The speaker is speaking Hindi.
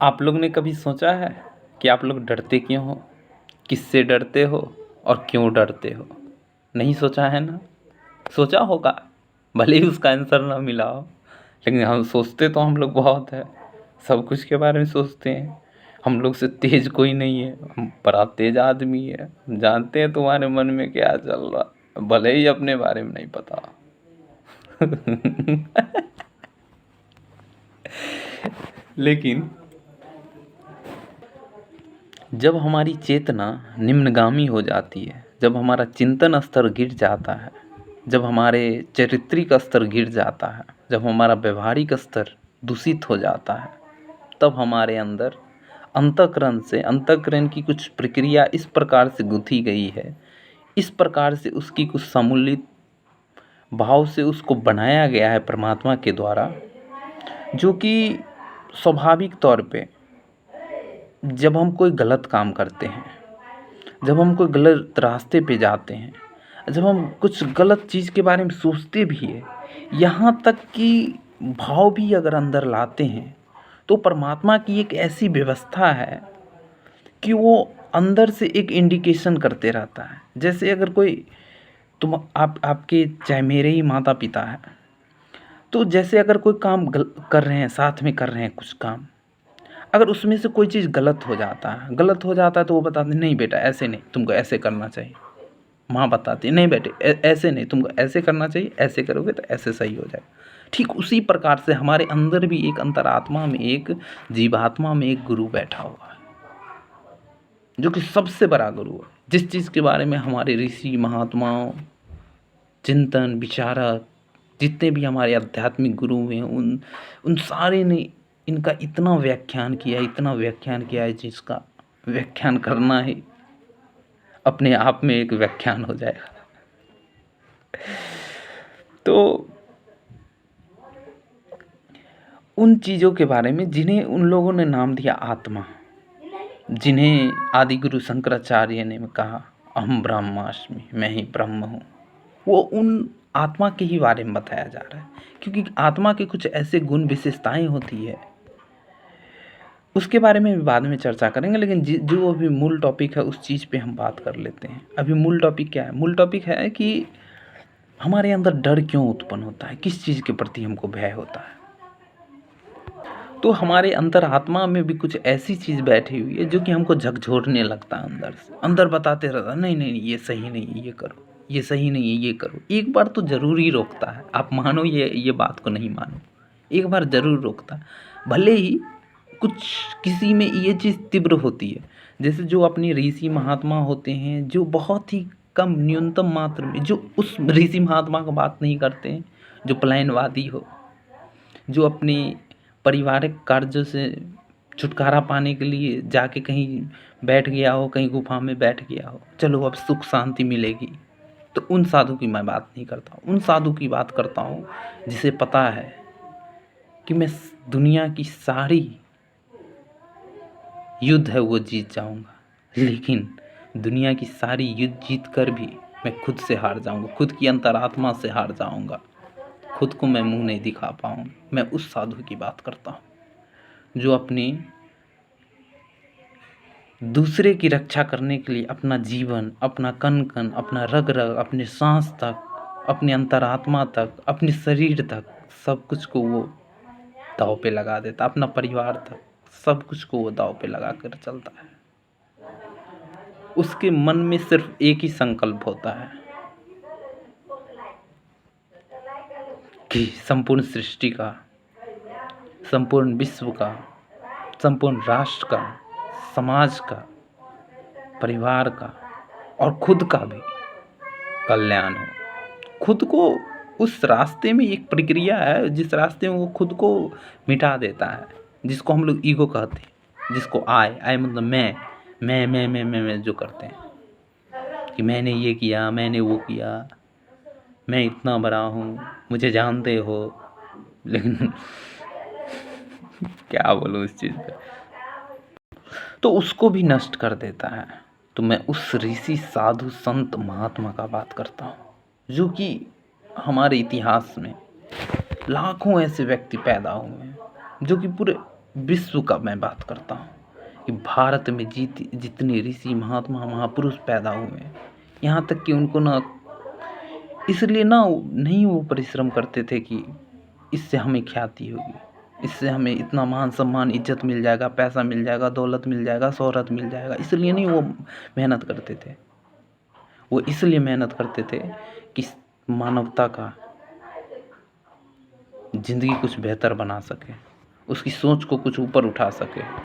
आप लोग ने कभी सोचा है कि आप लोग डरते क्यों हो, किससे डरते हो और क्यों डरते हो? नहीं सोचा है ना? सोचा होगा, भले ही उसका आंसर ना मिला हो, लेकिन हम सोचते तो हम लोग बहुत है, सब कुछ के बारे में सोचते हैं। हम लोग से तेज कोई नहीं है, हम बड़ा तेज आदमी है। हम जानते हैं तुम्हारे मन में क्या चल रहा, भले ही अपने बारे में नहीं पता। लेकिन जब हमारी चेतना निम्नगामी हो जाती है, जब हमारा चिंतन स्तर गिर जाता है, जब हमारे चारित्रिक स्तर गिर जाता है, जब हमारा व्यवहारिक स्तर दूषित हो जाता है, तब हमारे अंदर अंतःकरण की कुछ प्रक्रिया इस प्रकार से गुंथी गई है, इस प्रकार से उसकी कुछ सम्मिलित भाव से उसको बनाया गया है परमात्मा के द्वारा, जो कि स्वाभाविक तौर पे जब हम कोई गलत काम करते हैं, जब हम कोई गलत रास्ते पे जाते हैं, जब हम कुछ गलत चीज़ के बारे में सोचते भी हैं, यहाँ तक कि भाव भी अगर अंदर लाते हैं, तो परमात्मा की एक ऐसी व्यवस्था है कि वो अंदर से एक इंडिकेशन करते रहता है। जैसे अगर कोई आपके चाहे मेरे ही माता पिता हैं, तो जैसे अगर कोई काम कर रहे हैं, साथ में कर रहे हैं कुछ काम, अगर उसमें से कोई चीज़ गलत हो जाता है तो वो बताते हैं, नहीं बेटा ऐसे नहीं, तुमको ऐसे करना चाहिए। माँ बताती है, नहीं बेटे ऐसे नहीं, तुमको ऐसे करना चाहिए, ऐसे करोगे तो ऐसे सही हो जाएगा। ठीक उसी प्रकार से हमारे अंदर भी एक अंतरात्मा में, एक जीवात्मा में एक गुरु बैठा हुआ है, जो कि सबसे बड़ा गुरु है। जिस चीज़ के बारे में हमारे ऋषि महात्माओं, चिंतन विचारक, जितने भी हमारे आध्यात्मिक गुरु हैं, उन उन सारे ने इनका इतना व्याख्यान किया है, जिसका व्याख्यान करना ही अपने आप में एक व्याख्यान हो जाएगा। तो उन चीज़ों के बारे में जिन्हें उन लोगों ने नाम दिया आत्मा, जिन्हें आदि गुरु शंकराचार्य ने कहा अहम ब्रह्मास्मि, मैं ही ब्रह्म हूँ, वो उन आत्मा के ही बारे में बताया जा रहा है। क्योंकि आत्मा के कुछ ऐसे गुण विशेषताएं होती है, उसके बारे में भी बाद में चर्चा करेंगे, लेकिन जो अभी मूल टॉपिक है उस चीज़ पे हम बात कर लेते हैं। अभी मूल टॉपिक क्या है? मूल टॉपिक है कि हमारे अंदर डर क्यों उत्पन्न होता है, किस चीज़ के प्रति हमको भय होता है। तो हमारे अंतरात्मा में भी कुछ ऐसी चीज़ बैठी हुई है जो कि हमको झकझोरने लगता है, अंदर से अंदर बताते रहता है, नहीं नहीं ये सही नहीं है, ये करो, ये सही नहीं है, ये करो। एक बार तो ज़रूर ही रोकता है, आप मानो ये बात को नहीं मानो, एक बार ज़रूर रोकता है। भले ही कुछ किसी में ये चीज़ तीव्र होती है, जैसे जो अपने ऋषि महात्मा होते हैं, जो बहुत ही कम न्यूनतम मात्र में, जो उस ऋषि महात्मा का बात नहीं करते हैं जो पलायनवादी हो, जो अपने पारिवारिक कार्यों से छुटकारा पाने के लिए जाके कहीं बैठ गया हो, कहीं गुफा में बैठ गया हो, चलो अब सुख शांति मिलेगी। तो उन साधु की मैं बात नहीं करता हूँ, उन साधु की बात करता हूँ जिसे पता है कि मैं दुनिया की सारी युद्ध है वो जीत जाऊंगा, लेकिन दुनिया की सारी युद्ध जीत कर भी मैं खुद से हार जाऊंगा, खुद की अंतरात्मा से हार जाऊंगा, खुद को मैं मुंह नहीं दिखा पाऊंगा। मैं उस साधु की बात करता हूँ जो अपनी दूसरे की रक्षा करने के लिए अपना जीवन, अपना कण कण, अपना रग रग, अपने सांस तक, अपने अंतरात्मा तक, अपने शरीर तक, सब कुछ को वो दांव पे लगा देता, अपना परिवार तक, सब कुछ को वो दांव पे लगा कर चलता है। उसके मन में सिर्फ एक ही संकल्प होता है कि संपूर्ण सृष्टि का, संपूर्ण विश्व का, संपूर्ण राष्ट्र का, समाज का, परिवार का और खुद का भी कल्याण हो। खुद को उस रास्ते में एक प्रक्रिया है जिस रास्ते में वो खुद को मिटा देता है, जिसको हम लोग ईगो कहते हैं, जिसको आय मतलब मैं जो करते हैं कि मैंने ये किया, मैंने वो किया, मैं इतना बड़ा हूँ, मुझे जानते हो। लेकिन क्या बोलूँ इस चीज़ पे, तो उसको भी नष्ट कर देता है। तो मैं उस ऋषि साधु संत महात्मा का बात करता हूँ जो कि हमारे इतिहास में लाखों ऐसे व्यक्ति पैदा हुए हैं जो कि पूरे विश्व का मैं बात करता हूँ कि भारत में जितने ऋषि महात्मा महापुरुष पैदा हुए हैं, यहाँ तक कि उनको ना इसलिए ना नहीं वो परिश्रम करते थे कि इससे हमें ख्याति होगी, इससे हमें इतना मान सम्मान इज्जत मिल जाएगा, पैसा मिल जाएगा, दौलत मिल जाएगा, शोहरत मिल जाएगा, इसलिए नहीं वो मेहनत करते थे। वो इसलिए मेहनत करते थे कि मानवता का ज़िंदगी कुछ बेहतर बना सके, उसकी सोच को कुछ ऊपर उठा सके।